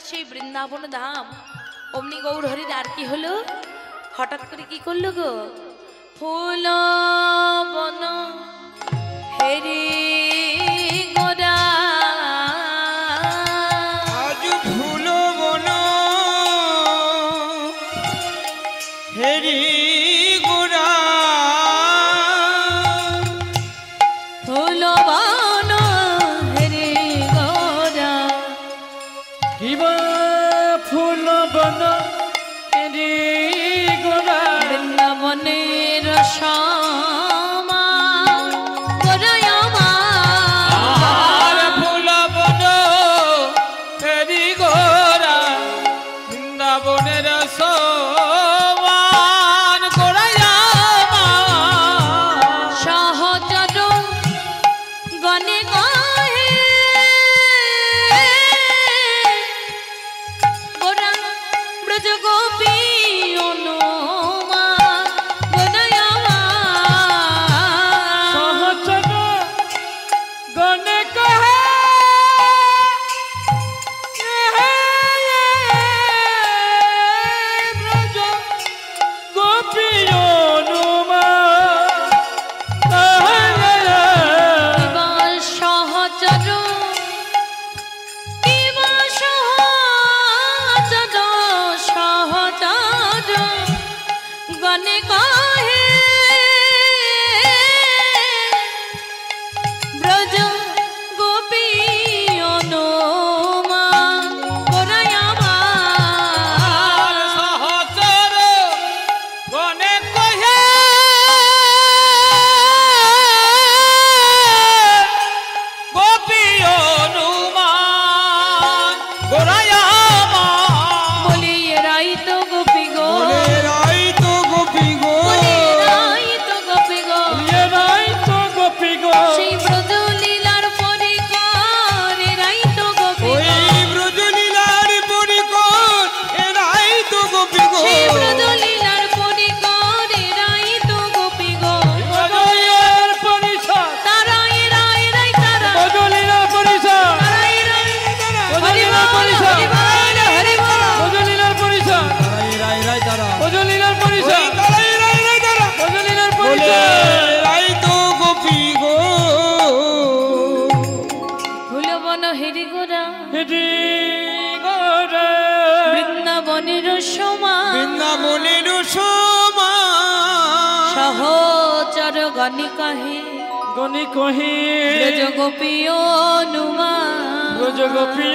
সেই বৃন্দাবন ধাম। অমনি গৌর হরির আর কি হলো, হঠাৎ করে কি করলো গো, ফুল বন হেরি গোরা, আজ ফুল বন হেরি গোরা, ফুল বন হেরি গোরা, কিবা ফুল বন হেরি গোরা, বৃন্দাবনের শ্যামা গোরায় আর ফুল বন হেরি গোরা, বৃন্দাবনের সমান গোরায়া সহচর গণে গাহে গোরা ব্রজ গোপী অনুমা গোরায় সহচর গণে কহে ব্রজ গোপী অনুমা, সহচর সহচর গণে কহে ব্রজ গোপী অনুমা গোরায় আর সহচর গণে কহে গোপী অনুমা গোরায়া বলি রাই তো গোপী গো, রাই তো গোপী গো, বলি রাই তো গোপী গো, রাই তো গোপী গো, সেই ব্রজ লীলার পরিকর রাই তো গোপী ওই গো, ব্রজলীলার পরিকর রাই তো গোপী গো, সেই ব্রজ লীলার পরিকর রাই তো গোপী গো, ব্রজলীলার পরিষদ, তারাই রাই রাই তারা, ব্রজলীলার পরিষদ, তারাই রাই হরি ব্রজলীলার বল পরিষদ, হরি বল হরি বল, ব্রজলীলার পরিষদ, ব্রজলীলার পরিষদ, ব্রজলীলার পরিষদ, রাই তো গোপী গো, ফুল বন হেরি গোরা হেরি গোরা, বৃন্দাবনের সমান, বৃন্দাবনের সমান সহচর গণে কহে গণি কহি ব্রজ গোপী অনুমা ব্রজ গোপী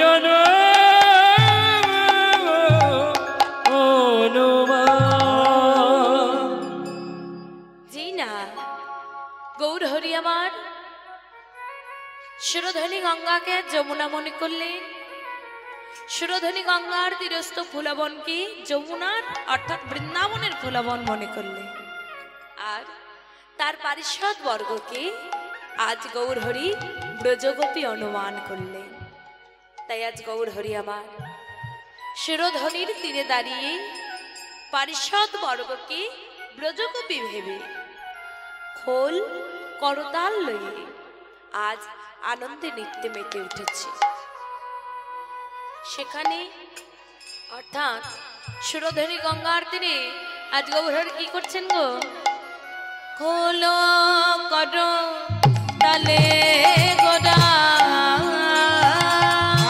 অনুমা। জি না, গৌর হরি আমার সুরধনী গঙ্গাকে যমুনা মনে করলেন, সুরধনী গঙ্গার তীরস্থ ফুলবনকে যমুনার অর্থাৎ বৃন্দাবনের ফুলবন মনে করলেন, আর তার পারিষদ বর্গকে আজ গৌর হরি ব্রজগোপী অনুমান করলেন। তাই আজ গৌর হরি আমার সুরধনীর তীরে দাঁড়িয়ে পারিষদ বর্গকে ব্রজগোপী ভেবে খোল করতাল লইয়ে আজ আনন্দে নৃত্যে মেতে উঠেছে। সেখানে অর্থাৎ সুরধনী গঙ্গার তীরে আজ গৌর হরি কি করছেন গো, খোল কর তালে গোরা,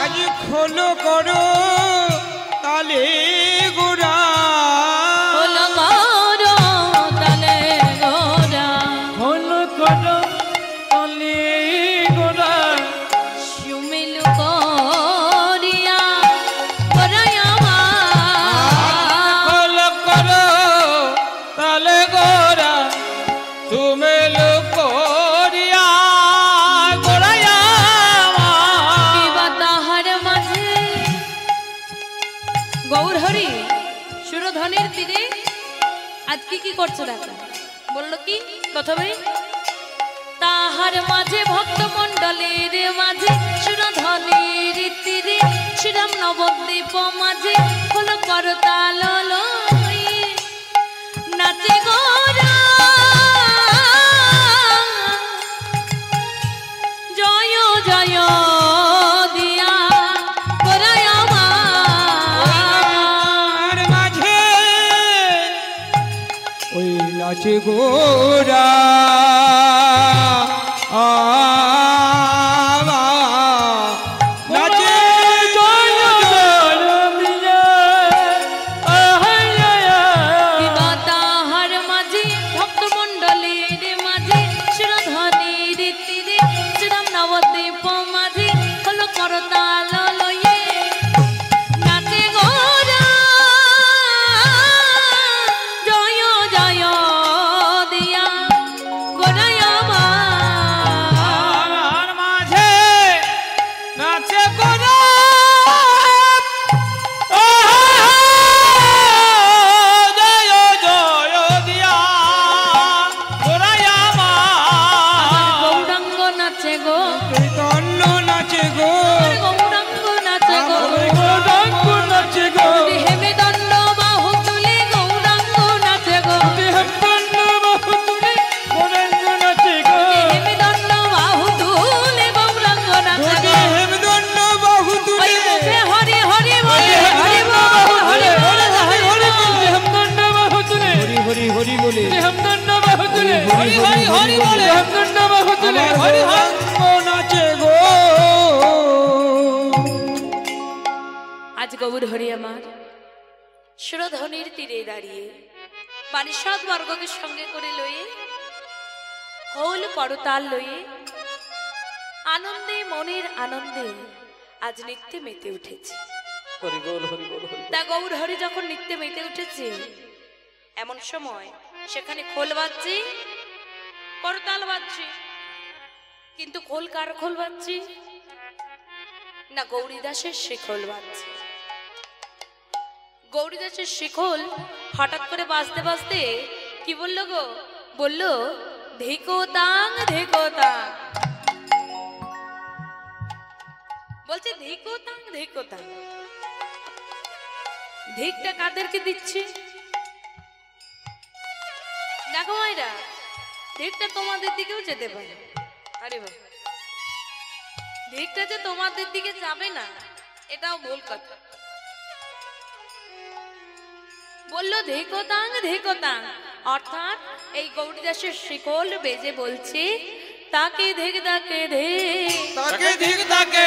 আজ খোলো করো তালে গোরা, খোল কর তালে গোরা, খোলো করো তালে গোরা, সুমিল করিয়া গোরায় খোলো করো তালে গোরা, তুমি লোক করিয়া গোরায়া কিবা তাহার মাঝে গৌর হরি সুরধনের তীরে আজকে কি করছে দেখো, বললো কি প্রথমে, তাহার মাঝে ভক্ত মন্ডলের মাঝে সুরধনের তীরে শ্রীরাম নবদ্বীপ মাঝে হলো করতাল লয়ে নাচে গোরা, জয় জয় দিয়া গোরায় আমার নাচে গোরা নাচে জয় জয় মিয়া বিবাদাহার মাঝে ভক্তমণ্ডলীর মাঝে সুরধ্বনির তীরে শ্রীরাম নবদ্বীপ মাঝে হলো করতাল লয়ে নাচে গোরা জয় জয় দিয়া গোরায় আমার মাঝে নাচে গোরা জয় জয় দিয়া গোরায় আমার গৌরাঙ্গ নাচে গো কীর্তন্য নাচে গো গৌরাঙ্গ নাচে গো গৌরাঙ্গ নাচে গো হেমে দণ্ড বাহু তুলে গৌরাঙ্গ নাচে গো হেমদণ্ড বাহু তুলে গৌরাঙ্গ নাচে গো হেমে দণ্ড বাহু তুলে গৌরাঙ্গ নাচে গো হেমদণ্ড বাহু তুলে ওই মুখে হরি হরি বলে হরি বল হরি বল হরি বল হেমদণ্ড বাহু তুলে হরি হরি বলে হেমদণ্ড বাহু তুলে হরি হরি হরি বলে হেমদণ্ড বাহু তুলে হরি হরি নাচে গো আজ গৌর হরি আমার সুরধ্বনির তীরে দাঁড়িয়ে পারিষদ বর্গকে সঙ্গে করে লয়ে খোল করতাল লয়ে আনন্দে মনের আনন্দে আজ নৃত্যে মেতে উঠেছে। হরি বল হরি বল হরি তা গৌর হরি যখন নৃত্যে মেতে উঠেছে এমন সময় সেখানে খোল বাজছে করতাল বাজছে, কিন্তু খোল কার খোল বাজছে না গৌরীদাসের শিখল বাজছে। গৌরীদাসের শিখল হঠাৎ করে বাজতে বাজতে কি বললো গো, বললো ধেকো তাং ধেকো তাং, বলছে ধেকো তাং ধেকো তাং। ধিকটা কাদেরকে দিচ্ছে? দেখো মায়েরা, ধিকটা তোমাদের দিকেও যেতে পারে। আরে বাবা, ধিকটা যে তোমাদের দিকে যাবে না এটাও ভুল কথা। বললো ধেকো তাং ধেকো তাং, অর্থাৎ এই গৌরীদাসের শিকল বেজে বলছে তাকে ধিক তাকে ধে, তাকে ধিক তাকে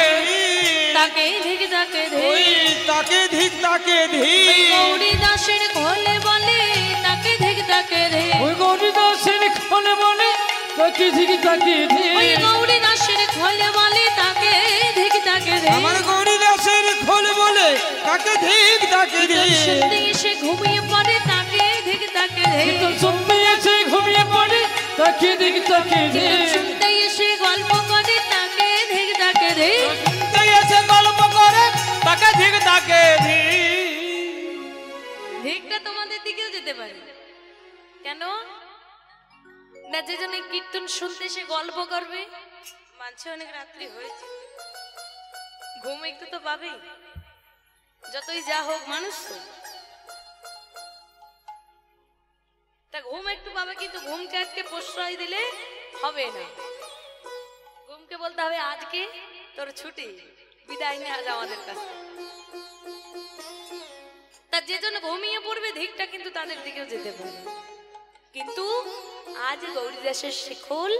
তাকে ধিক তাকে ধে, তাকে ধিক তাকে ধি গৌরীদাসের খোলে বলে তাকে ধিক তাকে ধে, ওই গৌরীদাসের খোলে বলে তাকে ধিক তাকে ধি, ওই গৌরীদাসের খোলে বলে তাকে ধিক তাকে ধে। আমার গৌরীদাসের খোলে বলে তাকে ধিক তাকে ধি, শুনতে এসে ঘুমিয়ে পড়ে তাকে ধিক তাকে ধে, শুনতে এসে ঘুমিয়ে পড়ে তাকে ধিক তাকে ধি, শুনতে এসে গল্প করে তাকে ধিক তাকে ধে, শুনতে এসে গল্প করে তাকে ধিক তাকে ধি। ধিকটা তোমাদের দিকেও যেতে পারে। কেন না, যে জন্য কীর্তন শুনতে সে গল্প করবে, মানছে অনেক রাত্রি হয়েছে, ঘুম একটু তো পাবে, যতই যা হোক মানুষ তো, তা ঘুম একটু পাবে, কিন্তু ঘুমকে আজকে প্রশ্রয় দিলে হবে না। ঘুমকে বলতে হবে আজকে তোর ছুটি, বিদায় নে আজ আমাদের কাছে। তা যে জন্য ঘুমিয়ে পড়বে ধিকটা কিন্তু তাদের দিকেও যেতে পারে। কিন্তু আজ গৌরীদাসের শিখল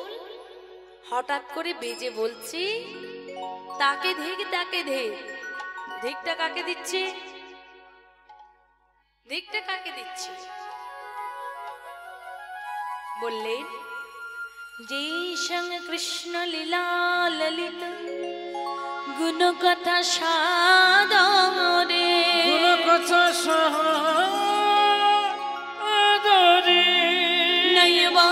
হঠাৎ করে বেজে বলছে তাকে ধিক তাকে ধে। ধিকটা কাকে দিচ্ছে? ধিকটা কাকে দিচ্ছে? বললেন যে সঙ্গ কৃষ্ণ লীলা ললিত গুণ কথা সাদরে, গুণ কথা সাদরে, নয়বা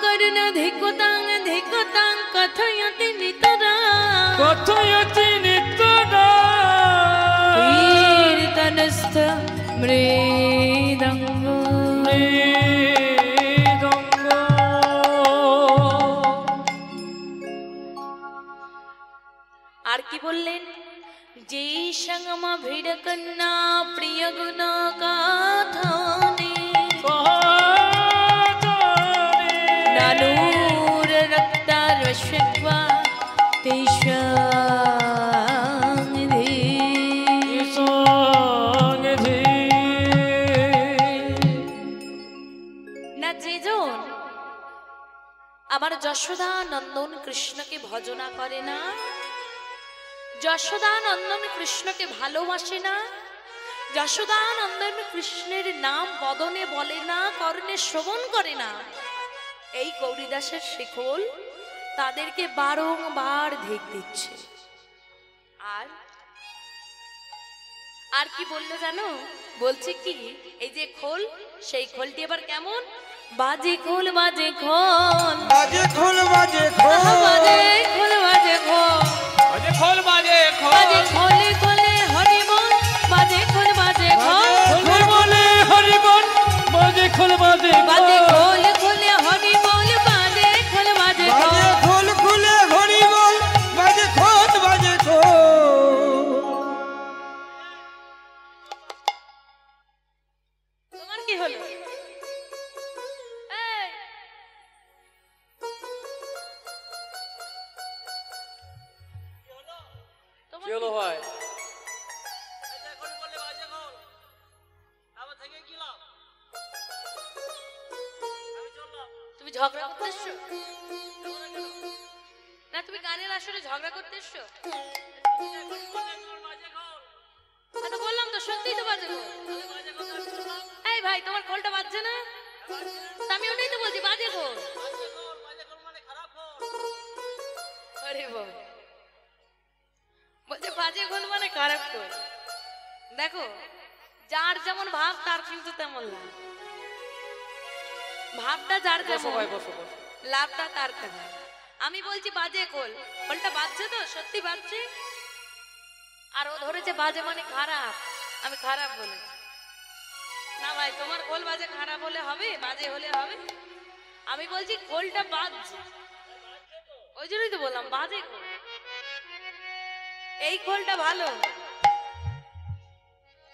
করুণ ধিকতাং ধিকতাং কথয়তি নিতরা, কথয়তি নিতরা, কীর্তনস্থ মৃদঙ্গ। আর কি বললেন? যে সঙ্গমা ভিড় কন্যা প্রিয় গুণ কাথনে, নানুর রক্তার শিক্বা তেষাং ধী। না যে জন যশোদা নন্দন কৃষ্ণকে ভজনা করে না, যশোদা নন্দন কৃষ্ণকে ভালোবাসে না, যশোদা নন্দন কৃষ্ণের নাম বদনে বলে না, কর্ণে শ্রবণ করে না, এই গৌরীদাসের শিখল তাদেরকে বারংবার ধিক দিচ্ছে। আর আর কি বললো জানো? বলছে কি, এই যে খোল, সেই খোলটি এবার কেমন বাজে খোল, বাজে খোল, বাজে খোল, বাজে খোল, বাজে খোল, বাজে খোল, বাজে খোল, বাজে খোল, বাজে খোলে খোলে হরি বল, বাজে খোল, বাজে খোল, খোল বলে হরি বল, বাজে খোল, বাজে বাজে খোল, খোল খোলে হরি বল, বাজে খোল, বাজে খোল। বাজে খোল খুলে হরি বল, বাজে খোল, বাজে খোল। তোমার কি হলো? এই, তোমার কি হলো ভাই? তুমি ঝগড়া করতে এসছো না? তুমি গানের আসরে ঝগড়া করতে এসছো? তো বললাম তো, সত্যিই তো বাজে খোল। এই ভাই, তোমার খোলটা বাজছে না? তা আমি ওটাই তো বলছি, বাজে খোল। আরে বাবা, বলছে বাজে খোল মানে খারাপ খোল। দেখো, যার যেমন ভাব তার কিন্তু তেমন লাভ। ভাবটা যার বসো যেমন, ভাই, বসো বসো। লাভটা তার তেমন। আমি বলছি বাজে খোল, খোলটা বাজছে তো, সত্যি বাজছে। আর ও ধরেছে বাজে মানে খারাপ, আমি খারাপ বলেছি না। ভাই, তোমার খোল বাজে খারাপ হলে হবে, বাজে হলে হবে? আমি বলছি খোলটা বাজছে, ওই জন্যই তো বললাম বাজে খোল। এই খোলটা ভালো,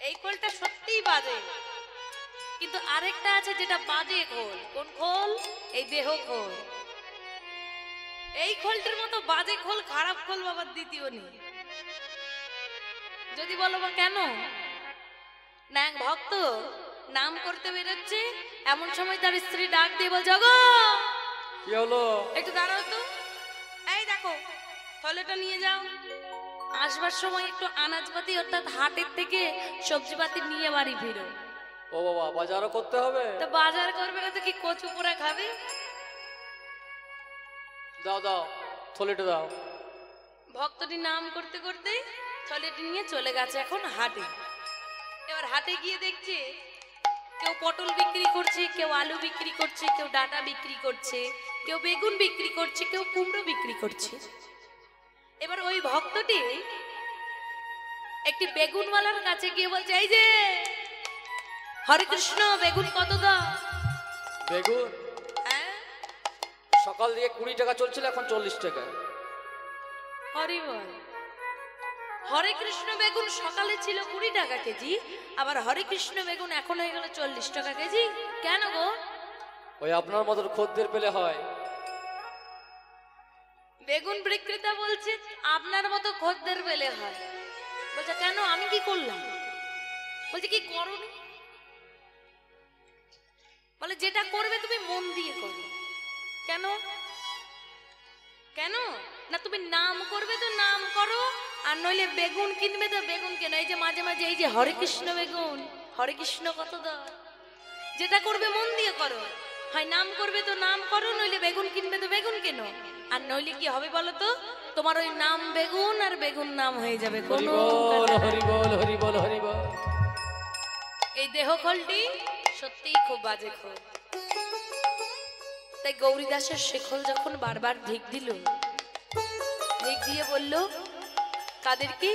এই খোলটা সত্যিই বাজে। কিন্তু আরেকটা আছে যেটা বাজে খোল। কোন খোল? এই দেহ খোল। এই খোলটার মতো বাজে খোল, খারাপ খোল বাবার দ্বিতীয় নেই। যদি বলো বা কেন? না, এক ভক্ত নাম করতে বেরোচ্ছে, এমন সময় তার স্ত্রী ডাক দিয়ে বল, জগো কি হলো? একটু দাঁড়াও তো, এই দেখো থলেটা নিয়ে যাও। আসবার সময় একটু আনাজপাতি অর্থাৎ হাটের থেকে সবজিপাতি নিয়ে বাড়ি ফিরো। ও বাবা, বাজারও করতে হবে? তো বাজার করবে না তো কি কচু পোড়া খাবে? দাও দাও, থলিটা দাও। ভক্তটি নাম করতে করতে থলেটি নিয়ে চলে গেছে এখন হাটে। এবার হাটে গিয়ে দেখছে কেউ পটল বিক্রি করছে, কেউ আলু বিক্রি করছে, কেউ ডাটা বিক্রি করছে, কেউ বেগুন বিক্রি করছে, কেউ কুমড়ো বিক্রি করছে। এবার ওই ভক্তটি একটি বেগুনওয়ালার কাছে গিয়ে বলছে, এই যে হরে কৃষ্ণ, বেগুন কত দাম? বেগুন হ্যাঁ, সকাল দিয়ে 20 টাকা চলছিল, এখন 40 টাকা। হরি বল। হরে কৃষ্ণ বেগুন সকালে ছিল 20 টাকা কেজি, আবার হরে কৃষ্ণ বেগুন এখন হয়ে গেল 40 টাকা কেজি। কেন গো? ওই আপনার মতো খদ্দের পেলে হয়। বেগুন বিক্রেতা বলছে আপনার মতো খদ্দের পেলে হয়। বলছে কেন, আমি কি করলাম? বলছে কি করনি? বলে যেটা করবে তুমি মন দিয়ে করো। কেন? কেন না, তুমি নাম করবে তো নাম করো, আর নইলে বেগুন কিনবে তো বেগুন কেন। এই যে মাঝে মাঝে এই যে হরে কৃষ্ণ বেগুন, হরে কৃষ্ণ কত দাম, যেটা করবে মন দিয়ে করো। হয় নাম করবে তো নাম করো, নইলে বেগুন কিনবে তো বেগুন কেন। আর নইলে কি হবে বলো তো, তোমার ওই নাম বেগুন আর বেগুন নাম হয়ে যাবে হরি কোনো বল, কাজে। হরি বল, হরি বল, হরি বল। এই দেহ খোলটি সত্যিই খুব বাজে খোল। তাই গৌরীদাসের শেখল যখন বারবার ধিক দিল, ধিক দিয়ে বলল কাদেরকে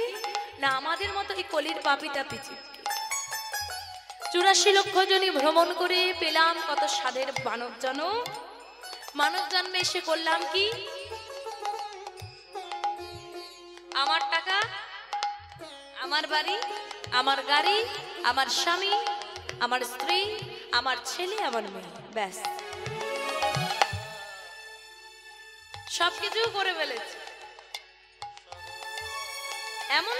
না, আমাদের মতো এই কলির পাপি তাপি জীবকে। 84 লক্ষ জনই ভ্রমণ করে পেলাম কত সাধের মানব জন্ম। মানব জন্মে এসে করলাম কি? আমার টাকা, আমার বাড়ি, আমার গাড়ি, আমার স্বামী, আমার স্ত্রী, আমার ছেলে, আমার মেয়ে, ব্যাস সবকিছু করে ফেলেছে। এমন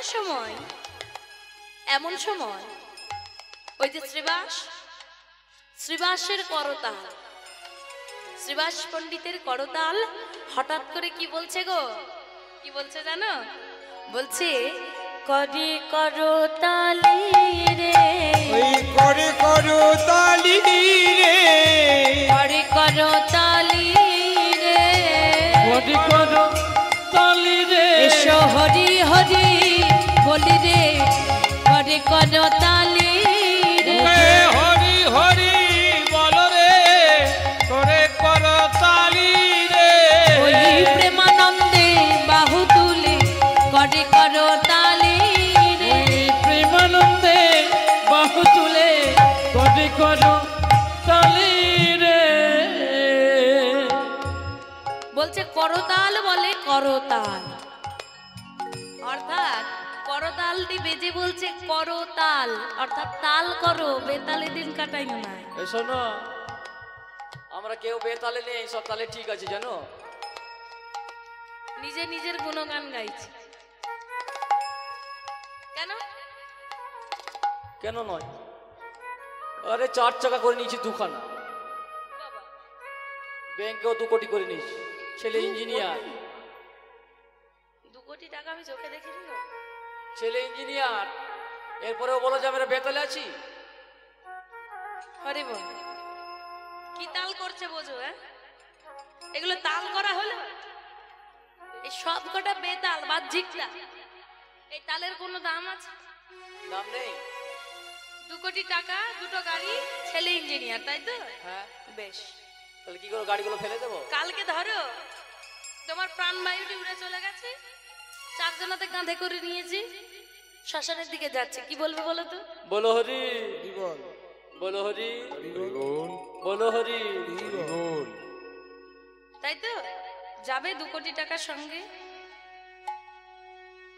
সময় ওই যে শ্রীবাসের করতাল, শ্রীবাস পণ্ডিতের করতাল হঠাৎ করে কি বলছে গো, কি বলছে জানো? বলছে করে করতালি রে, ওই করে করো তালি রে, করে করতালি রে, হরি করো তালি রে, এসো হরি হরি বলি রে, করে করতালি রে, এ হরি হরি বলো রে, করে করো তালি রে, ওই প্রেমানন্দে বাহু তুলে করে করতালি রে, ওই প্রেমানন্দে বাহু তুলে করে করো তালি রে। বলছে করতাল বলে করতাল, অর্থাৎ করতালটি বেজে বলছে করতাল, অর্থাৎ তাল করো, বেতালে দিন কাটাইও না। এই শোনো, আমরা কেউ বেতালে নেই, সব তালে ঠিক আছে জানো। নিজে নিজের গুণগান গাইছে কেন? কেন নয়? আরে 4 চাকা করে নিয়েছি দুখানা, ব্যাংকেও 2 কোটি করে নিয়েছি, ছেলে ইঞ্জিনিয়ার, 2 কোটি টাকা আমি চোখে দেখিনি গো। ছেলে ইঞ্জিনিয়ার, এরপরেও বলো যে আমরা বেতালে আছি। হরে বল, কি তাল করছে বোঝো? এগুলো তাল করা হলো? এই সব কটা বেতাল বাহ্যিকটা, এই তালের কোনো দাম আছে? দাম নেই। 2 কোটি টাকা, 2টো গাড়ি, ছেলে ইঞ্জিনিয়ার, তাই তো? হ্যাঁ, বেশ, তাহলে কি করে গাড়িগুলো ফেলে দেবো? কালকে ধরো তোমার প্রাণবায়ুটি উড়ে চলে গেছে, 4 জনাতে কাঁধে করে নিয়েছি, শ্মশানের দিকে যাচ্ছে, কি বলবে বলো তো? বলো হরি বল বলো হরি বল বলো হরি। বল তাই তো? যাবে 2 কোটি টাকার সঙ্গে,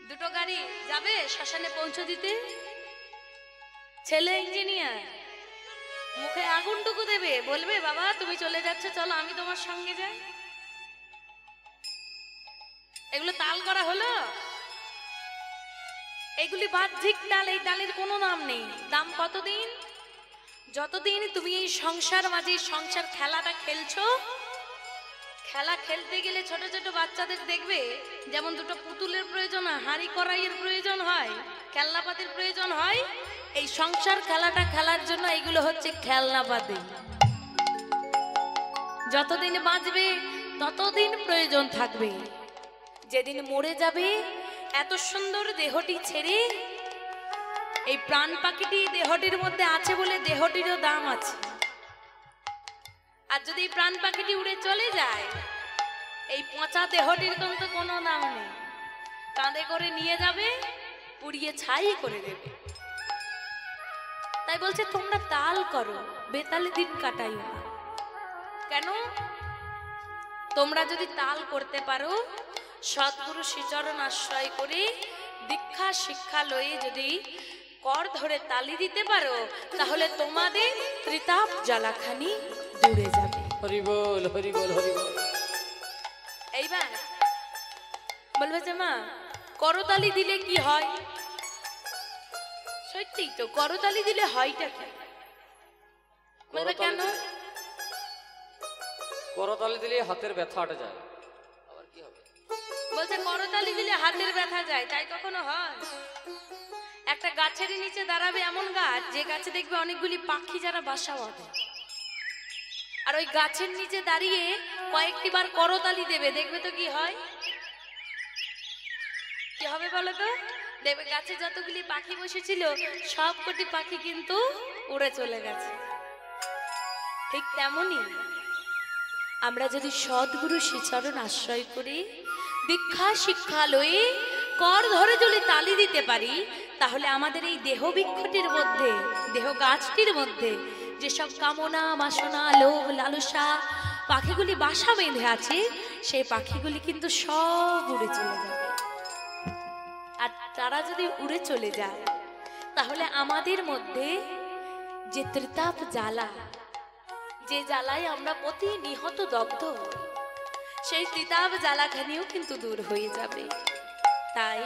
2টো গাড়ি যাবে শ্মশানে পৌঁছে দিতে, ছেলে ইঞ্জিনিয়ার মুখে আগুনটুকু দেবে, বলবে বাবা তুমি চলে যাচ্ছ, চলো আমি তোমার সঙ্গে যাই। এগুলো তাল করা হলো? এগুলি বাহ্যিক তাল, এই তালের কোনো দাম নেই। দাম কতদিন? যতদিন তুমি এই সংসার মাঝে সংসার খেলাটা খেলছো। খেলা খেলতে গেলে ছোট ছোট বাচ্চাদের দেখবে যেমন 2টো পুতুলের প্রয়োজন হয়, হাঁড়ি কড়াইয়ের প্রয়োজন হয়, খেলনাপাতির প্রয়োজন হয়, এই সংসার খেলাটা খেলার জন্য এইগুলো হচ্ছে খেলনাপাতি। যতদিন বাঁচবে ততদিন প্রয়োজন থাকবে, যেদিন মরে যাবে এত সুন্দর দেহটি ছেড়ে, এই প্রাণ পাখিটি দেহটির মধ্যে আছে বলে দেহটিরও দাম আছে। আর যদি প্রাণ পাখিটি উড়ে চলে যায়, এই পচা দেহটির কিন্তু কোনো দাম নেই, কাঁধে করে নিয়ে যাবে, পুড়িয়ে ছাই করে দেবে। তাই বলছে তোমরা তাল করো, বেতালে দিন কাটাইও না। কেন? তোমরা যদি তাল করতে পারো, সদ্গুরু শ্রীচরণ আশ্রয় করে দীক্ষা শিক্ষা লয়ে যদি কর ধরে তালি দিতে পারো, তাহলে তোমাদের ত্রিতাপ জ্বালাখানি দূরে যাবে। হরি বল হরি বল হরি বল। এইবার বলবে যে মা করতালি দিলে কি হয়? সত্যি তো, করতালি দিলে হয়টা কি? বলবে কেন? করতালি দিলে হাতের ব্যথা আটা যায়। আবার কি হবে? বলছে করতালি দিলে হাতের ব্যথা যায়, তাই কখনো হয়? একটা গাছের নিচে দাঁড়াবে এমন গাছ, যে গাছে দেখবে অনেকগুলি পাখি যারা বাসা বাঁধে, আর ওই গাছের নিচে দাঁড়িয়ে কয়েকটি বার করতালি দেবে, দেখবে তো কি হয়? কি হবে বলো তো? দেখবে গাছে যতগুলি পাখি বসেছিল সব কটি পাখি কিন্তু উড়ে চলে গেছে। ঠিক তেমনি আমরা যদি সদ্গুরু শ্রীচরণ আশ্রয় করি, দীক্ষা শিক্ষা লয়ে কর ধরে যদি তালি দিতে পারি, তাহলে আমাদের এই দেহ বৃক্ষটির মধ্যে, দেহ গাছটির মধ্যে যেসব কামনা বাসনা লোভ লালসা পাখিগুলি বাসা বেঁধে আছে, সেই পাখিগুলি কিন্তু সব উড়ে চলে যাবে। আর তারা যদি উড়ে চলে যায়, তাহলে আমাদের মধ্যে যে ত্রিতাপ জ্বালা, যে জ্বালায় আমরা প্রতিনিহত দগ্ধ, সেই ত্রিতাপ জ্বালাখানিও কিন্তু দূর হয়ে যাবে। তাই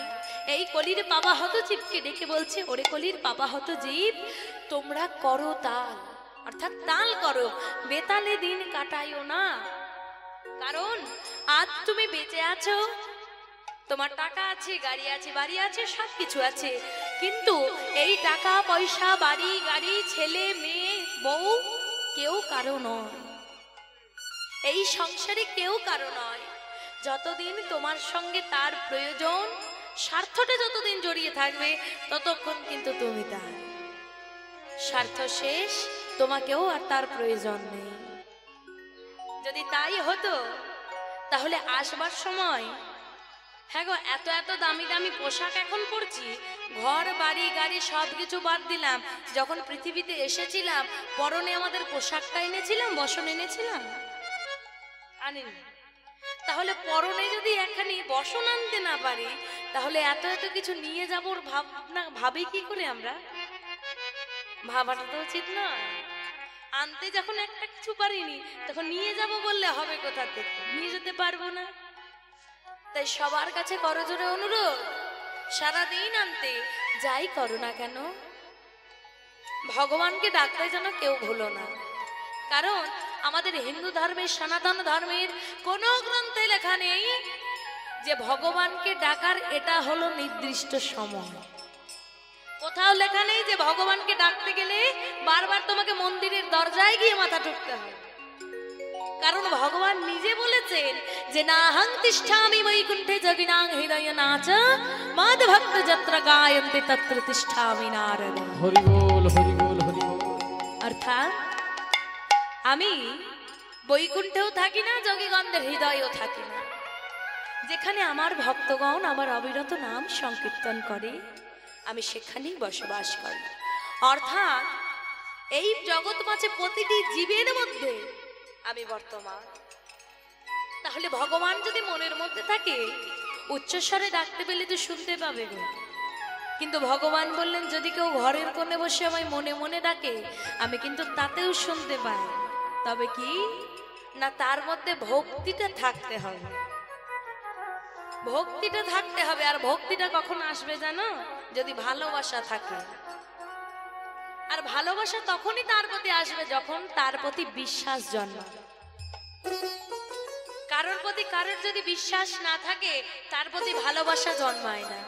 এই কলির পাপাহত জীবকে ডেকে বলছে, ওরে কলির পাপাহত জীব, তোমরা করো তাল, অর্থাৎ তাল করো, বেতালে দিন কাটাইও না। কারণ আজ তুমি বেঁচে আছো, তোমার টাকা আছে, গাড়ি আছে, বাড়ি আছে, সবকিছু আছে, কিন্তু এই টাকা পয়সা, বাড়ি গাড়ি, ছেলে মেয়ে, বউ কেউ কারো নয়, এই সংসারে কেউ কারো নয়। যতদিন তোমার সঙ্গে তার প্রয়োজন, স্বার্থটা যতদিন জড়িয়ে থাকবে, ততক্ষণ কিন্তু তুমি তার। স্বার্থ শেষ, তোমাকেও আর তার প্রয়োজন নেই। যদি তাই হতো তাহলে আসবার সময়, হ্যাঁ গো, এত এত দামি দামি পোশাক এখন পরছি, ঘর বাড়ি গাড়ি সবকিছু বাদ দিলাম, যখন পৃথিবীতে এসেছিলাম পরনে আমাদের পোশাকটা এনেছিলাম, বসন এনেছিলাম? আনিনি। তাহলে পরনে যদি এখানে বসন আনতে না পারি, তাহলে এত এত কিছু নিয়ে যাবোর ভাবনা ভাবি কি করে আমরা? ভাবাটা তো উচিত নয়। আনতে যখন একটা কিছু পারিনি, তখন নিয়ে যাব বললে হবে কোথা থেকে? নিয়ে যেতে পারবো না। তাই সবার কাছে করজোরে অনুরোধ, সারাদিন আনতে যাই করো না কেন, ভগবানকে ডাকতে যেন কেউ ভুলো না। কারণ আমাদের হিন্দু ধর্মের, সনাতন ধর্মের কোনো গ্রন্থে লেখা নেই যে ভগবানকে ডাকার এটা হলো নির্দিষ্ট সময়। কোথাও লেখা নেই যে ভগবানকে ডাকতে গেলে বারবার তোমাকে মন্দিরের দরজায় গিয়ে মাথা ঠুকতে হবে। কারণ ভগবান নিজে বলেছেন যে নাহং তিষ্ঠামি বৈকুণ্ঠে যোগিনাং হৃদয় নাচ মাদ ভক্ত যত্র গায়ন্তে তত্র তিষ্ঠামি নারদ। হরি বল, হরি বল, হরি বল। অর্থাৎ আমি বৈকুণ্ঠেও থাকি না, যোগীগণদের হৃদয়েও থাকি না। যেখানে আমার ভক্তগণ আমার অবিরত নাম সংকীর্তন করে, আমি সেখানেই বসবাস করি। অর্থাৎ এই জগৎ মাঝে প্রতিটি জীবের মধ্যে আমি বর্তমান। তাহলে ভগবান যদি মনের মধ্যে থাকে, উচ্চস্বরে ডাকতে পেলে তো শুনতে পাবে গো। কিন্তু ভগবান বললেন যদি কেউ ঘরের কোণে বসে আমায় মনে মনে ডাকে, আমি কিন্তু তাতেও শুনতে পাই। তবে কি না, তার মধ্যে ভক্তিটা থাকতে হবে, ভক্তিটা থাকতে হবে। আর ভক্তিটা কখন আসবে জানো? যদি ভালোবাসা থাকে। আর ভালোবাসা তখনই তার প্রতি আসবে যখন তার প্রতি বিশ্বাস জন্মাবে। কারোর প্রতি কারোর যদি বিশ্বাস না থাকে, তার প্রতি ভালোবাসা জন্মায় না।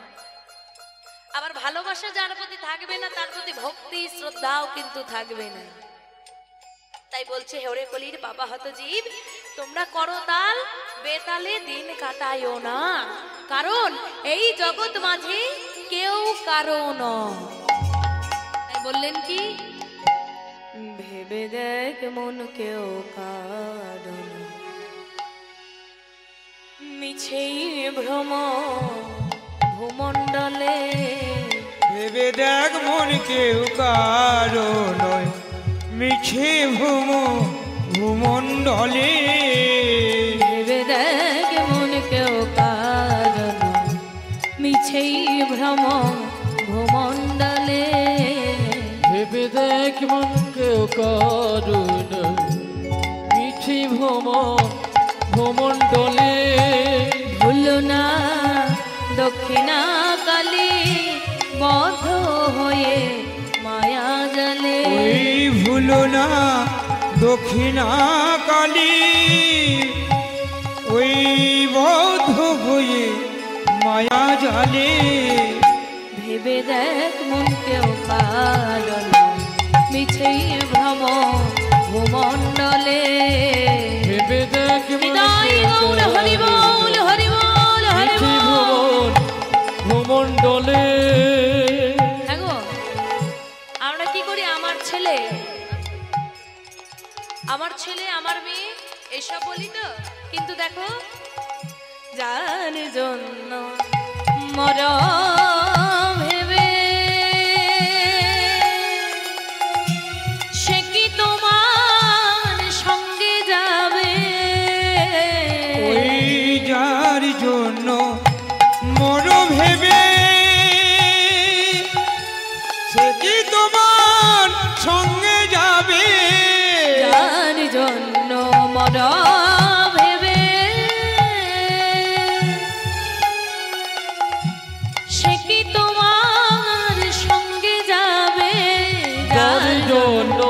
আবার ভালোবাসা যার প্রতি থাকবে না, তার প্রতি ভক্তি শ্রদ্ধাও কিন্তু থাকবে না। তাই বলছে হরে কলির বাবা হত জীব, তোমরা করো তাল, বেতালে দিন কাটায়ও না। কারণ এই জগৎ মাঝে কেউ কারো নয়। তাই বললেন কি, ভেবে দেখ মন কেউ কারো না, মিছেই ভ্রম ভূমণ্ডলে। ভেবে দেখ মন কেউ কারো নয়, মিছে ভূমণ্ডলে। ভেবে দেখ মন কেউ কারো নয়, মিছেই ভ্রম ভূমণ্ডলে। ভেবে দেখ মন কেউ কারো নয়, মিছে ভূমণ্ডলে। ভুলো না দক্ষিণা কালী বদ্ধ হয়ে মায়া জালে। ওই ভুলো না দক্ষিণা কালী, ওই বদ্ধ হয়ে মায়া জালে। ভেবে দেখ মন কেউ কারো নয়, মিছেই ভ্রম ভূমণ্ডলে। ভেবে দেখ হৃদয় গৌর হরি বল, হরি বল, হরি বল। ভূমণ্ডলে। হ্যাঁ গো, আমরা কি করি, আমার ছেলে আমার মেয়ে এসব বলি তো, কিন্তু দেখো যার জন্য মর ভেবে, সে কি তোমার সঙ্গে যাবে? ওই যার জন্য মর ভেবে, সে কি তোমার সঙ্গে যাবে? যার জন্য মর ভেবে, সে কি তোমার সঙ্গে যাবে? যার জন্য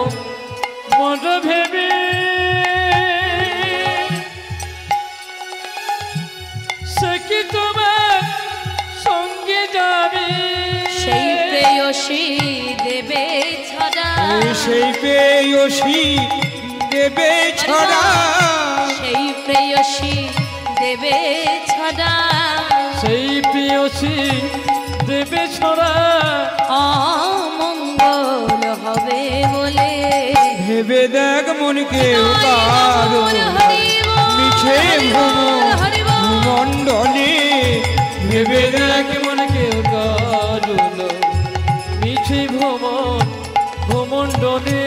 প্রেয়সী দেবে ছড়া, সেই প্রেয়সী দেবে ছড়া, সেই প্রেয়সী দেবে ছড়া, সেই প্রেয়সী দেবে ছড়া, অমঙ্গল হবে বলে ভেবে দেখ মনকে কারো মিছে ভূমণ্ডলে, ভেবে দেখ মনকে কারণ মিছে ভূমণ্ডলে।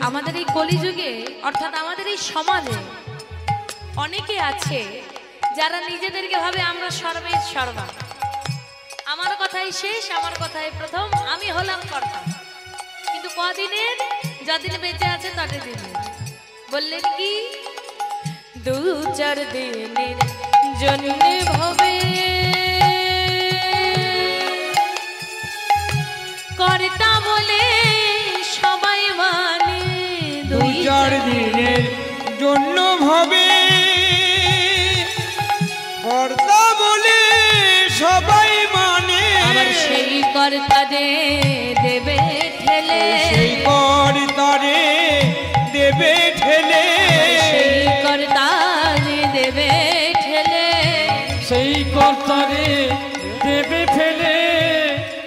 আমাদের এই কলিযুগে অর্থাৎ আমাদের এই সমাজে অনেকে আছে যারা নিজেদেরকে ভাবে আমরা সর্বের সর্বা, আমার কথাই শেষ, আমার কথাই প্রথম, আমি হলাম কর্তা। কিন্তু কদিনের, যদিন বেঁচে আছে ততদিন বললেন কি, 2-4 দিনের জন্য ভবে কর্তা বলে সবাই মানে, 2-4 দিনের জন্য ভবে কর্তা বলে সবাই মানে, আবার সেই কর্তারে দেবে ঠেলে, সেই কর্তারে দেবে ঠেলে, সেই কর্তারে দেবে ঠেলে, সেই কর্তারে দেবে ফেলে,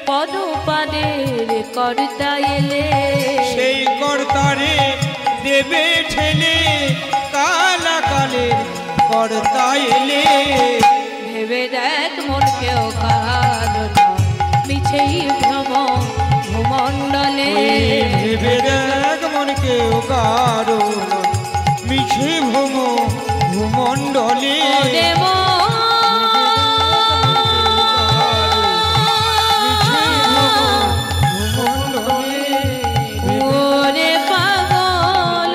পদপাদের কর্তা এলে, সেই কর্তারে দেবে ঠেলে, কালাকালের কর্তা এলে, ভেবে দেখ মোর কেউ কারণ মিছেই ভ্রম ভূমণ্ডলে, ভেবে দেখ মনকে কারো মিছে ভূমণ্ডলে, ওরে মন, ওরে পাগল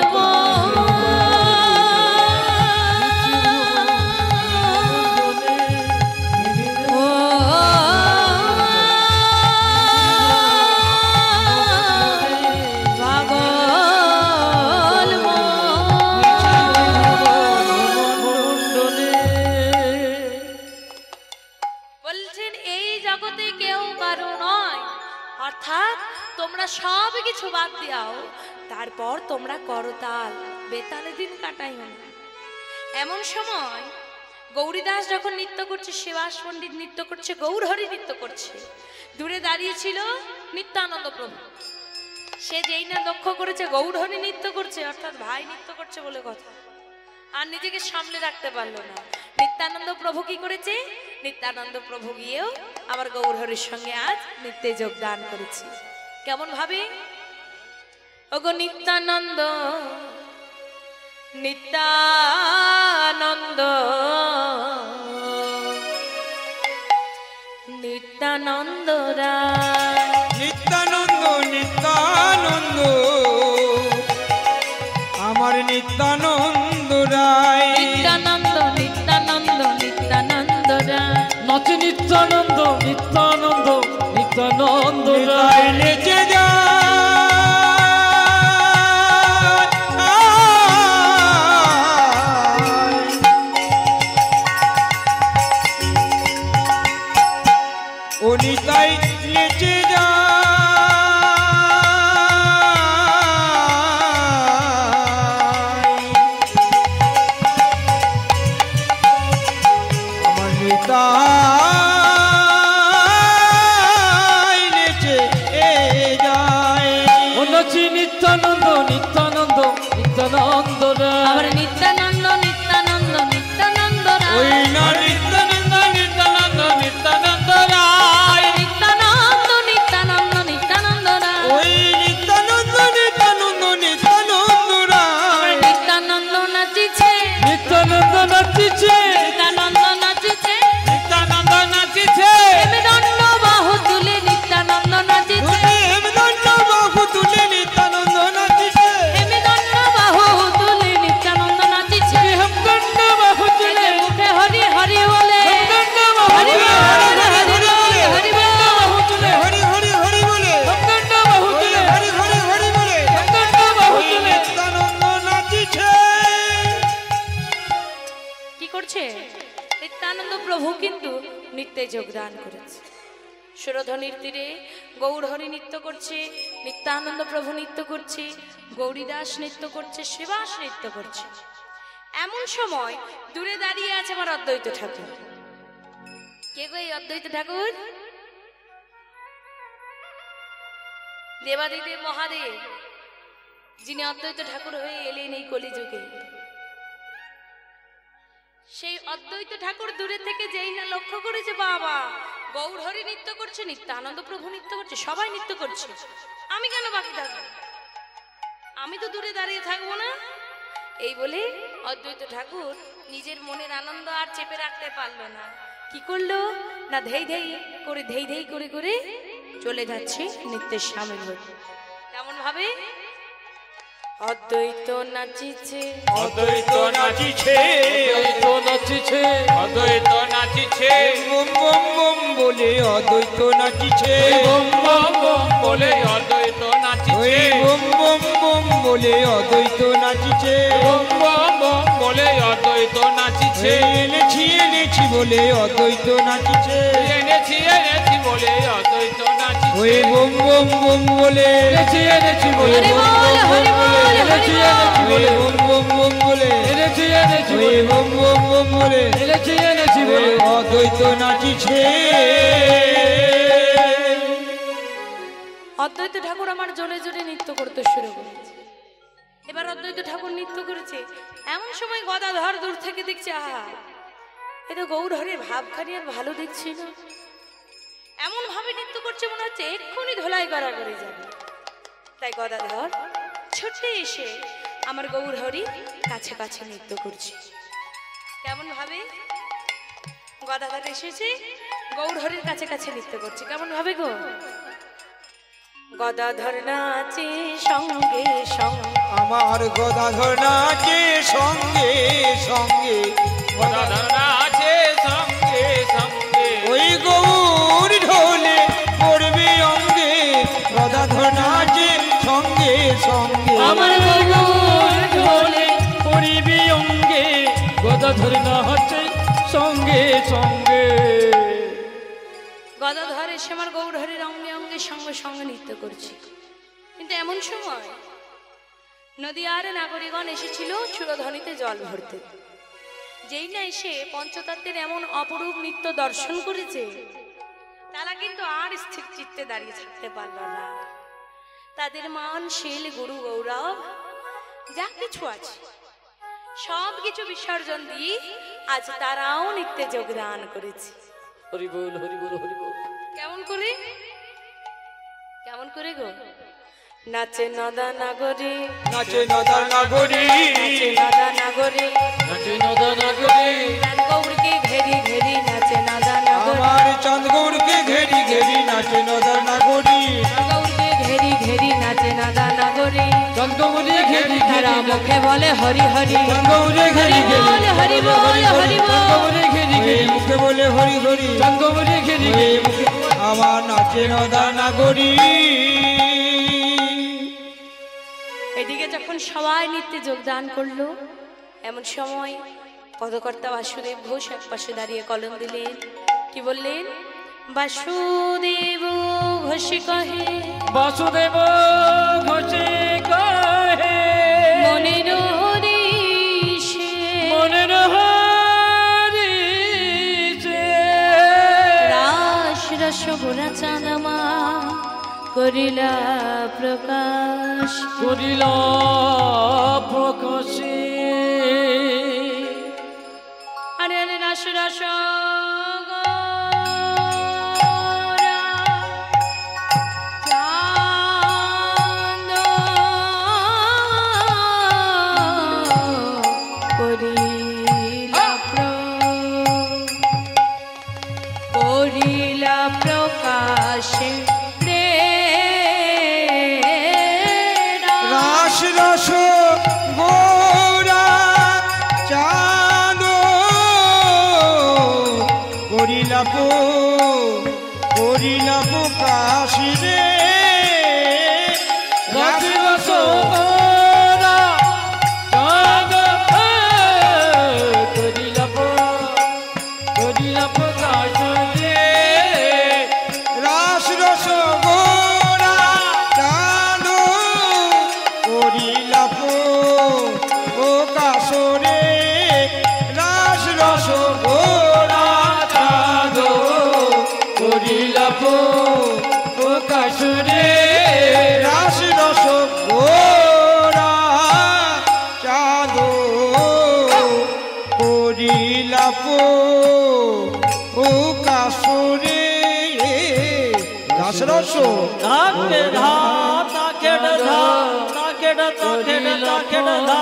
ও পাগল বলছেন এই জগতে কেউ কারো নয়, অর্থাৎ তোমরা সব কিছু বাদ দিয়াও, তারপর তোমরা করতাল বেতালে দিন কাটাইও না। এমন সময় গৌরীদাস যখন নৃত্য করছে, শিবাস পণ্ডিত নৃত্য করছে, গৌরহরি নৃত্য করছে, দূরে দাঁড়িয়েছিল নিত্যানন্দ প্রভু। সে যেই না লক্ষ্য করেছে গৌরহরি নৃত্য করছে, অর্থাৎ ভাই নৃত্য করছে বলে কথা, আর নিজেকে সামলে রাখতে পারলো না। নিত্যানন্দ প্রভু কি করেছে, নিত্যানন্দ প্রভু গিয়েও আবার গৌরহরির সঙ্গে আজ নৃত্যে যোগদান করেছে। কেমন ভাবে, ওগো নিত্যানন্দ নিত্যানন্দ নিত্যানন্দ রায়, নিত্যানন্দ নিত্যানন্দ আমার নিত্যানন্দ রায়, নিত্যানন্দ নিত্যানন্দ নিত্যানন্দ রায়, নাচে নিত্যানন্দ নিত্যানন্দ নিত্যানন্দ রায় নেচে যায় ও নিতাই নেচে যায় আমার নিতাই নেচে যায় ও নাচে নিত্যানন্দ নিত্যানন্দ নিত্যানন্দ আবার নিত্যানন্দ নিত্যানন্দ নিত্যানন্দ ওই রায়, না নিত্যানন্দ নিত্যানন্দ নিত্যানন্দ রায় নিত্যানন্দ নিত্যানন্দ নিত্যানন্দ রায়, ওই নিত্যানন্দ নিত্যানন্দ নিত্যানন্দ রায় নিত্যানন্দ নাচিছে, নিত্যানন্দ নাচিছে, নিত্যানন্দ নাচিছে, নিত্যানন্দ নাচিছে, হেমদণ্ড বাহু তুলে নিত্যানন্দ নাচিছে, হেমদণ্ড বাহু তুলে নিত্যানন্দ নাচিছে, হেমদণ্ড বাহু তুলে নিত্যানন্দ নাচিছে, হেমদণ্ড বাহু তুলে, মুখে হরি হরি বলে, হেমদণ্ড বাহু হরি তুলে, বল, হরি বল, হরি বল, হরি হরি হরি বলে হেমদণ্ড বাহু তুলে, হরি হরি হরি বলে হেমদণ্ড বাহু তুলে, নিত্যানন্দ নাচিছে। কি করছে? নিত্যানন্দ প্রভু কিন্তু নৃত্যে যোগদান করেছে। সুরধনির তীরে গৌরহরি নৃত্য করছে, নিত্যানন্দ প্রভু নৃত্য করছে, গৌরীদাস নৃত্য করছে, শিবাস নৃত্য করছে। এমন সময় দূরে দাঁড়িয়ে আছে আমার অদ্বৈত ঠাকুর। কে গো এই অদ্বৈত ঠাকুর? দেবাদিদেব মহাদেব, যিনি অদ্বৈত ঠাকুর হয়ে এলেন এই কলিযুগে। সেই অদ্বৈত ঠাকুর দূরে থেকে যেই না লক্ষ্য করেছে, বাবা গৌরহরি নৃত্য করছে, নিত্যানন্দ প্রভু নৃত্য করছে, সবাই নৃত্য করছে, আমি কেন বাকি থাকবো? আমি তো দূরে দাঁড়িয়ে থাকবো না। এই বলে অদ্বৈত ঠাকুর নিজের মনের আনন্দ আর চেপে রাখতে পারলো না। কি করলো না, ধেই ধেই করে চলে যাচ্ছে নৃত্যের সামিল হতে। কেমন ভাবে অদ্বৈত নাচিছে, অদ্বৈত নাচিছে, অদ্বৈত নাচিছে, অদ্বৈত নাচিছে, বম বম বম বলে অদ্বৈত নাচিছে, বম বম বম বলে অদ্বৈত নাচিছে, বম বম বম বলে অদ্বৈত নাচিছে, বম বম বম বলে অদ্বৈত নাচিছে, এনেছি বলে অদ্বৈত নাচিছে, এনেছি বলে অদ্বৈত নাচিছে, ওই বম বম বম বলে এনেছি বলে, হরি বল হরি বল হরি বল, বম বম বম বলে এনেছি বলে, বম বম বম বলে এনেছি বলে অদ্বৈত নাচিছে। অদ্বৈত ঠাকুর আমার জোরে জোরে নৃত্য করতে শুরু করেছে। এবার অদ্বৈত ঠাকুর নৃত্য করেছে, এমন সময় গদাধর দূর থেকে দেখছে, আহা এ তো গৌরহরির ভাবখানি আর ভালো দেখছি না। এমন ভাবে নৃত্য করছে মনে হচ্ছে এক্ষুনি ধোলাই করা করে যাবে। তাই গদাধর ছুটে এসে আমার গৌরহরি কাছে কাছে নৃত্য করছে। কেমন ভাবে গদাধর এসেছে গৌরহরির কাছে কাছে নৃত্য করছে, কেমন ভাবে গো? গদাধর নাচে সঙ্গে সঙ্গে, আমার গদাধর নাচে সঙ্গে সঙ্গে, গদাধর নাচে সঙ্গে সঙ্গে, ওই গৌর ঢোলে পড়বে অঙ্গে, গদাধর নাচে সঙ্গে সঙ্গে, আমার গৌর ঢোলে পড়িবি অঙ্গে, গদাধর নাচে সঙ্গে সঙ্গে। গদাধর এসে আমার গৌরহরির অঙ্গে অঙ্গে সঙ্গে সঙ্গে নৃত্য করছে। কিন্তু এমন সময় নদীয়ার নাগরিকগণ এসেছিল সুরধনিতে জল ভরতে। যেই না এসে পঞ্চতত্ত্বের এমন অপরূপ নৃত্য দর্শন করেছে, তারা কিন্তু আর স্থির চিত্তে দাঁড়িয়ে থাকতে পারল না। তাদের মান শীল গুরু গৌরব যা কিছু আছে সব কিছু বিসর্জন দিয়ে আজ তারাও নৃত্যে যোগদান করেছে। হরি বল হরি বল হরি বল। কেমন করে কেমন করে গো? নাচে নদা নাগরী, নাচে নদা নাগরী, নাচে নদা নাগরী, নাচে নদা নাগরী, চাঁদ গৌরকে ঘেরি ঘেরি নাচে নদা নাগরী, আমার চাঁদ গৌরকে ঘেরি ঘেরি নাচে নদা নাগরী, গৌরকে ঘেরি ঘেরি নাচে নদা নাগরী, চন্দ্রমণি ঘেরি তারা মুখে বলে হরি হরি, গৌরে ঘেরি ঘেরি, হরি বল হরি বল, চন্দ্রমণি ঘেরি ঘেরি, মুখে বলে হরি হরি, চন্দ্রমণি ঘেরি ঘেরি, আমার নাচে নদা নাগরী। এদিকে যখন সবাই নৃত্যে যোগদান করলো, এমন সময় পদকর্তা বাসুদেব ঘোষ এক পাশে দাঁড়িয়ে কলম দিলেন। কি বললেন? বাসুদেব ঘোষ কহে, বাসুদেব ঘোষে কহে, মনের হরিষে, মনের হরিষে, রাস রস ভরা চাঁদামা করিলা প্রকাশ, করিলা প্রকাশে, আরে আরে রাস রস প্রকাশে রাস রস গৌর ঘেড়ে ধা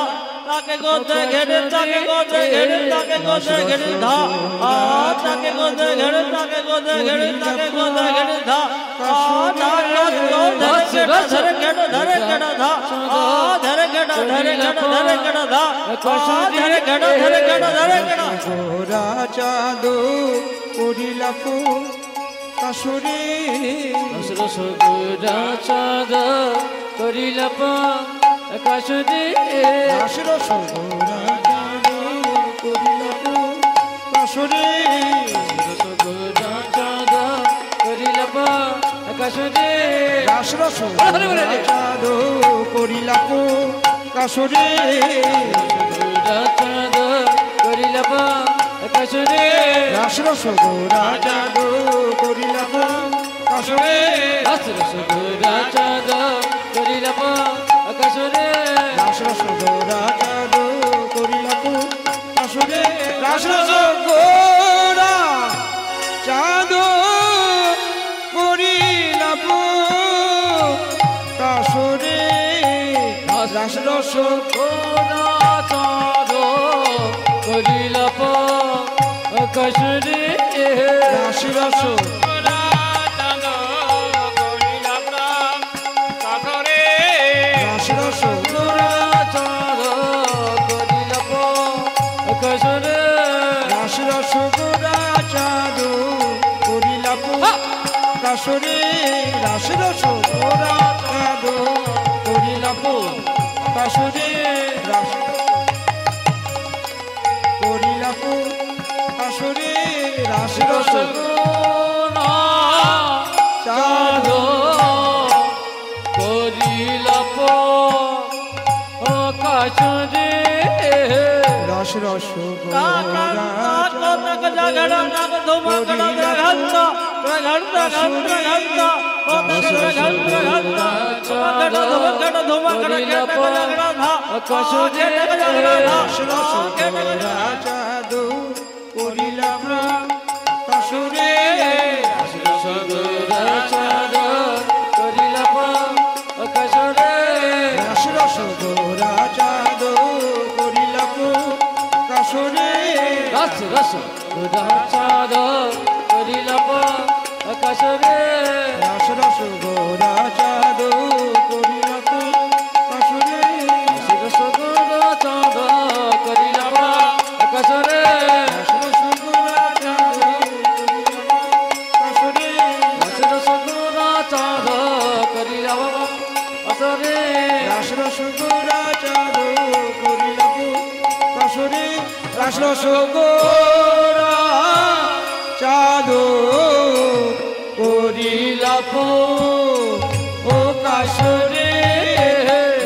তাকে গোদে ঘেড়ে তাকে গোদে ঘেড়ে তাকে গোদে ঘেড়ে ধা তাকে গোদে ঘেড়ে তাকে গোদে ঘেড়ে তাকে গোদে ঘেড়ে ধা ধরে ঘেড়ে ধরে ঘেড়ে ধা ধরে ঘেড়ে ধরে ঘেড়ে ধরে ঘেড়ে ধা ধরে ঘেড়ে ধরে ঘেড়ে ধরে ঘেড়ে গোরা চাঁদো করিলা পো কাশুরে রস গোরা চাঁদ করিলা পো কাশুরে রস গোরা চাঁদো করিলা পো কাশুরে রস গোরা চাঁদ করিলা পো কাশুরে রস গোরা চাঁদো করিলা পো কাশুরে গোরা চাঁদ করিলা পো কাশুরে রস গোরা চাঁদো করিলা পো কাশুরে রস গোরা চাঁদ করিলা পো কাশুরে রস গোরা চাঁদো করিলা পো কাশুরে রস গোরা চাঁদো করিলা পো কাশুরে রস গোরা চাঁদ করিলা পো কাশুরে রস রস রস রস গোরা চাঁদ করিলা পো কাশুরে রস রস গোরা চাঁদো করিলা পো কাশুরে রস রস গোরা চাঁদো করিলা পো কাশুরে রস করিলা পো কাশুরে রস রস গোরা চাঁদ করিলা পো কাশুরে রস রস গোরা রস রস গোরা চাঁদো করিলা পো কাশুরে রস রস গোরা চাঁদো করিলা পো কাশুরে রস রস চাঁদ করিলা পো কাশুরে রস রস গোরা চাঁদো করিলা পো কাশুরে রস চাঁদ করিলা পো কাশুরে রস রস গোরা চাঁদো করিলা পো কাশুরে রস চাঁদ করিলা পো কাশুরে রস রস গোরা চাঁদো করিলা পো কাশুরে রস রস গোরা চাঁদো করিলা পো ও কাশুরে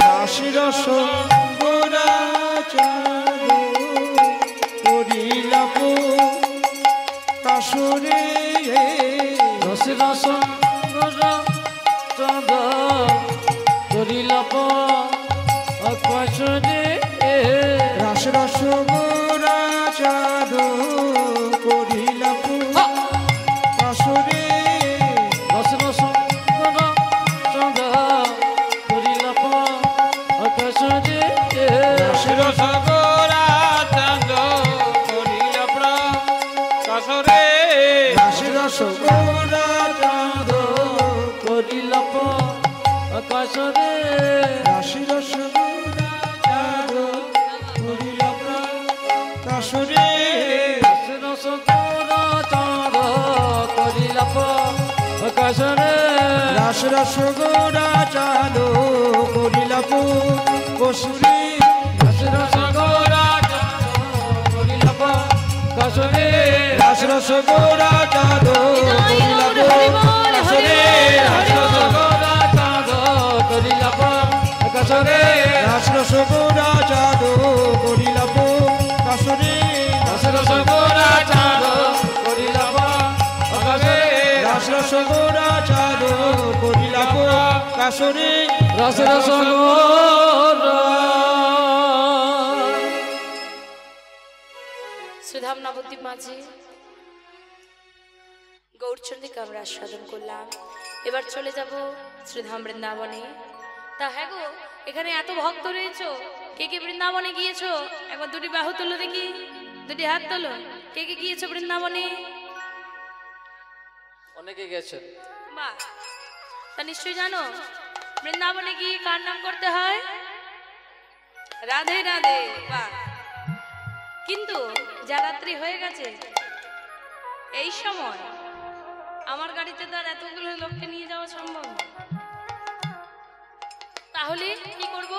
রস রস গোরা চাঁদো করিলা পো কাশুরে রস রস চাঁদ করিলা পো কাশুরে রস রস গোরা চাঁদো করিলা পো কাশুরে রস রস চাঁদ করিলা পো কাশুরে রস রস গোরা চাঁদ করিলা পো কাশুরে রস রস গোরা চাঁদো করিলা পো কাশুরে রস রস গোরা চাঁদো করিলা পো কাশুরে রস গোরা চাঁদ করিলা পো কাশুরে রস রস গোরা চাঁদো করিলা পো কাশুরে রস রস গোরা চাঁদ করিলা পো কাশুরে রস রস গোরা চাঁদো করিলা পো কাশুরে রস রস গোরা চাঁদ করিলা পো কাশুরে রস রস গোরা চাঁদো করিলা পো কাশুরে রস রস গোরা চাঁদ করিলা পো কাশুরে রস রস গোরা চাঁদো করিলা পো কাশুরে রস রস গোরা সুধাম নবদ্বীপ মাঝে গৌরচন্দ্রিকা আমরা আস্বাদন করলাম। এবার চলে যাব শ্রীধাম বৃন্দাবনে। তা হ্যাঁ গো, এখানে এত ভক্ত রয়েছো, কে কে বৃন্দাবনে গিয়েছো? একবার দুটি বাহু তোলো দেখি, দুটি হাত তোলো। কে কে গিয়েছো বৃন্দাবনে? অনেকে গেছেন। বাহ, তা নিশ্চয়ই জানো বৃন্দাবনে গিয়ে কার নাম করতে হয়? রাধে রাধে। বাহ, কিন্তু যা রাত্রি হয়ে গেছে, এই সময় আমার গাড়িতে তো আর এতগুলো লোককে নিয়ে যাওয়া সম্ভব না। তাহলে কি করব?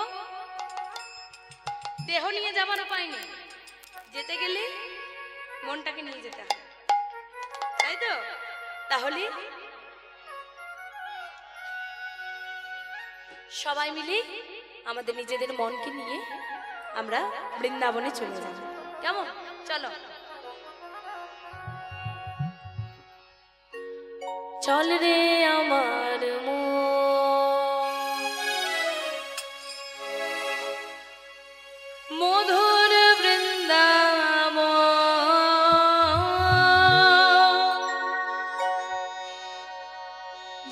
দেহ নিয়ে যাবার উপায় নেই, যেতে গেলে মনটাকে নিয়ে যেতে হবে, তাই তো? তাহলে সবাই মিলে আমাদের নিজেদের মনকে নিয়ে আমরা বৃন্দাবনে চলে যাব, কেমন? চলো চল রে আমার মধুর বৃন্দাবন,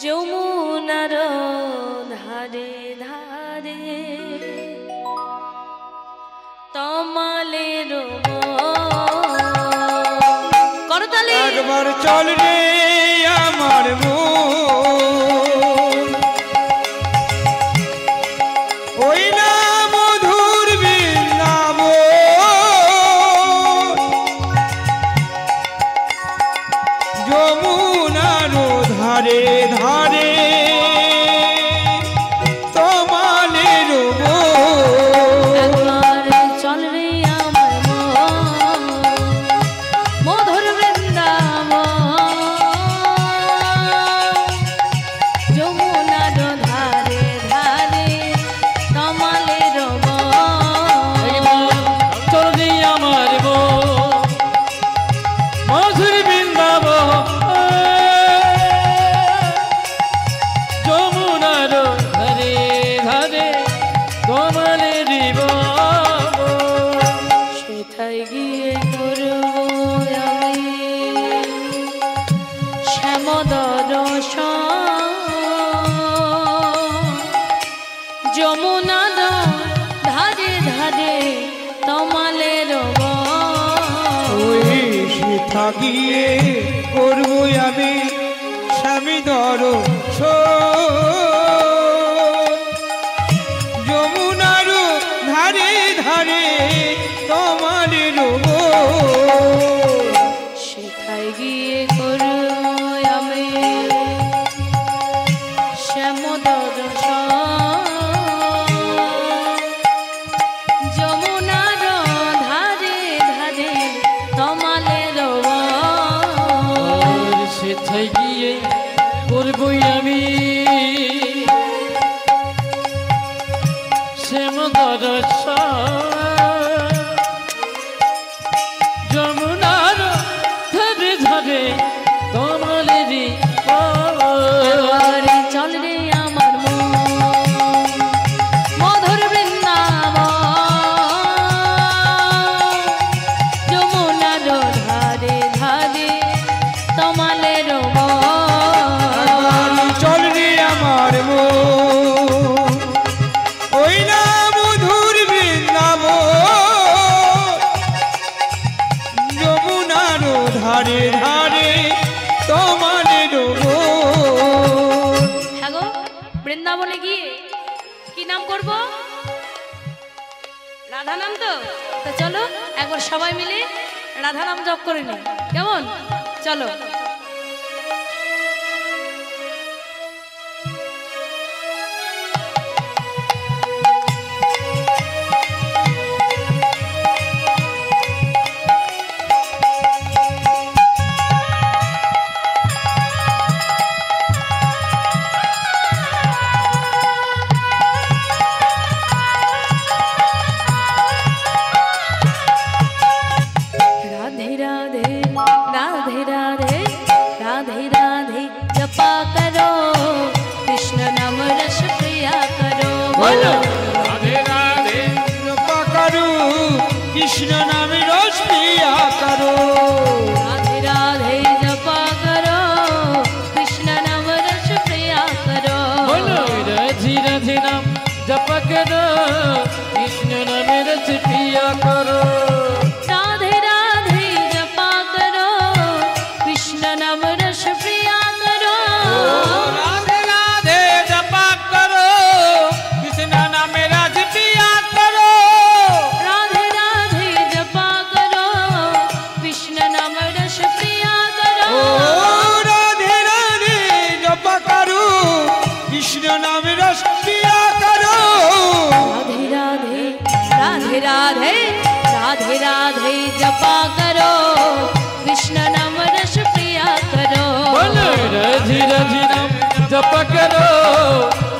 যমুনার ধারে ধারে তমালের করতালি। একবার চল রে আমার মন, ওই না মধুর বৃন্দাবন, যমুনার ধারে ধারে তোমালের একবার চল রে আমার মন, মধুর বৃন্দাবন, যমুনার ধারে ধারে তমালের চল রে আমার মধুর বৃন্দাবন, যমুনার ধারে ধারে কমলের সেথায় গিয়ে করব আমি শ্যামদ দর্শন, যমুনার ধারে ধারে তমালের ওই সেথা গিয়ে করবো আমি স্বামী দর্শন, যমুনার ধারে ধারে তোমালের সেথায় গিয়ে করব আমি শ্যামদ দর্শন, যমুনার ধারে ধারে তমালের সেথায় গিয়ে করবই আমি শ্যাম দর্শন, যমুনার ধারে ধারে কমলেরই এবারে চল রে আমার মন, মধুর বৃন্দাবন, যমুনার ধারে ধারে তমালের চল রে আমার মন, ওই না মধুর বৃন্দাবন, যমুনার ধারে ধারে তোমালের হ্যাঁ গো, বৃন্দাবনে গিয়ে কি নাম করব? রাধা নাম তো। তা চলো একবার সবাই মিলে রাধা নাম জপ করে নি, কেমন? চলো। राधे राधे राधे राधे राधे राधे जपा करो, कृष्ण नाम रस प्रिया करो। बोलो রাধে রাধে কৃপা করো, কৃষ্ণ নামে রস প্রিয়া করো। राधे राधे जपा करो, कृष्ण नाम रस प्रिया करो। बोलो राधे राधे नाम जप करो कृष्ण नाम रस पिया करो राधे राधे जपा करो कृष्ण नाम रस पिया करो राधे राधे जपा करो कृष्ण नाम रस पिया करो राधे राधे जपा करो कृष्ण नाम रस पिया करो राधे राधे जप करो कृष्ण नाम रस पिया करो राधे राधे राधे राधे राधे राधे जपा करो कृष्ण नाम रस पिया करो राधे राधे नाम जप करो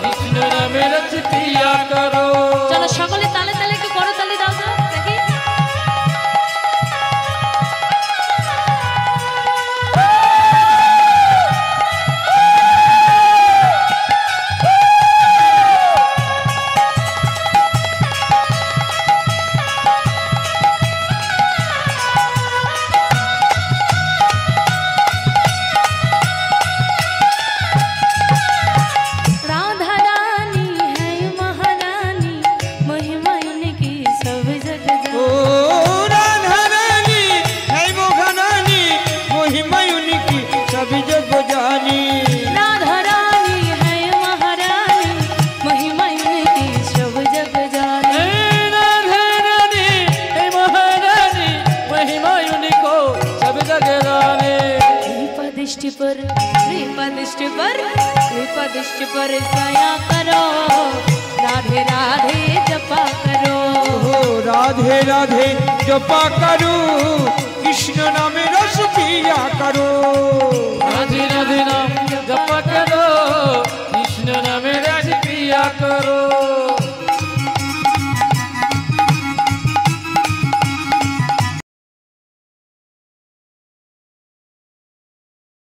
कृष्ण नाम रस पिया करो चलो সকলে তালে তালে একটু বড় তালি দাও তো দেখি राधा रानी है महारानी महिमा इनकी सब जग ओ जानी राधा रानी है मोहरानी महिमा उनकी सभी जग जानी राधा रानी है महारानी महिमा इनकी सब जग जानी राधा रानी है महारानी महिमा उनको सब जग जाने कृपा दृष्टि पर सया करो राधे राधे जपा करो ओ राधे राधे जपा करो कृष्ण नाम रस पिया करो